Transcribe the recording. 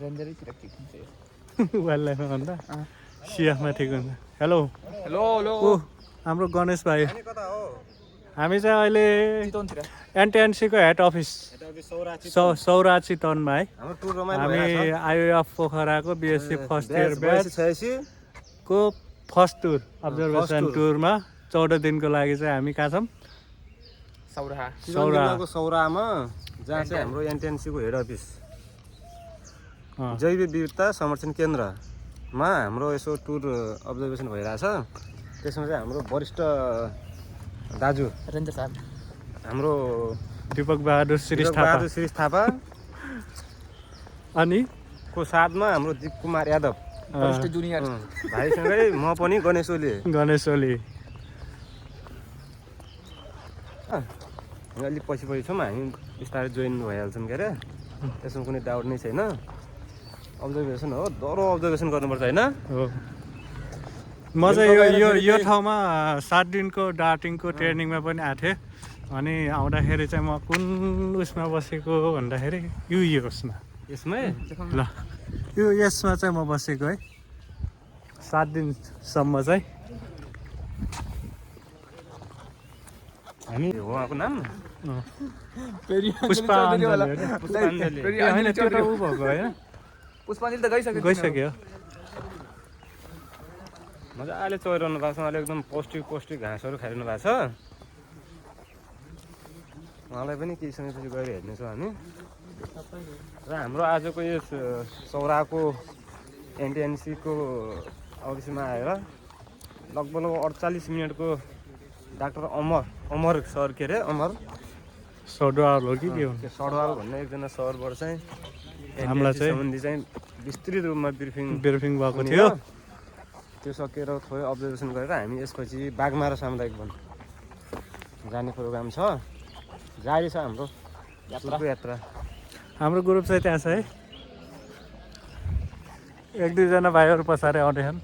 रेन्जरैतिर ठिक हुन्छ यो वाइल्ड लाइफमा भन्दा सिएफमा ठिक हुन्छ हेलो हेलो हेलो ओ हाम्रो गणेश भाइ हामी चाहिँ अहिले चितवनतिर एनटिएनसीको हेड अफिस सौराची टनमा है हामी आइओएफ पोखराको बिएससी फर्स्ट इयर ब्याचको फर्स्ट टुर अब्जर्भेसन टुरमा 14 दिनको लागि चाहिँ हामी कहाँ छौँ सौरामा जहाँ चाहिँ हाम्रो एनटिएनसीको हेड अफिस जैविक विविधता संरक्षण केन्द्रमा हाम्रो यसो टुर अब्जर्भेसन भइरहेछ। त्यसमा चाहिँ हाम्रो वरिष्ठ दाजु रेन्जर साहब हाम्रो दीपक बहादुर श्री थापा अनि को साथमा हाम्रो दीप कुमार यादव वरिष्ठ जुनियर भाइसँगै म पनि गणेश ओली अलिक पछि छौँ हामी बिस्तारै जोइन भइहाल्छौँ के अरे त्यसमा कुनै डाउट नै छैन। अब्जर्भेसन हो दह्रो अब्जर्भेसन गर्नुपर्छ होइन हो म चाहिँ यो ठाउँमा 7 दिनको डार्टिङको ट्रेनिङमा पनि आएको थिएँ अनि आउँदाखेरि चाहिँ म कुन उसमा बसेको भन्दाखेरि यसमै ल यसमा चाहिँ म बसेको है 7 दिनसम्म चाहिँ हामी उहाँको नाम पुष्पाञ्जली होइन त्यो त ऊ भएको होइन पुष्पाञ्जली त गइसक्यो मजाले चोइरहनु भएको छ। उहाँले एकदम पौष्टिक घाँसहरू खाइरहनु भएको छ। उहाँलाई पनि केही समयपछि गएर हेर्नेछौँ हामी र हाम्रो आजको यस सौराको एनटिएनसीको अफिसमा आएर लगभग 48 मिनटको डाक्टर अमर सर के अरे अमर सडवाल हो कि के हो सडवाल भन्ने एकजना सरबाट चाहिँ हामीलाई सम्बन्धी चाहिँ विस्तृत रूपमा ब्रिफिङ भएको थियो। त्यो सकेर थोरै अब्जर्भेसन गरेर हामी यसपछि बाघमारा सामुदायिक वन जाने प्रोग्राम छ। जारी छ हाम्रो यात्रा। हाम्रो ग्रुप चाहिँ त्यहाँ छ है 1-2 जना भाइहरू पछाडि आउँदैछन्।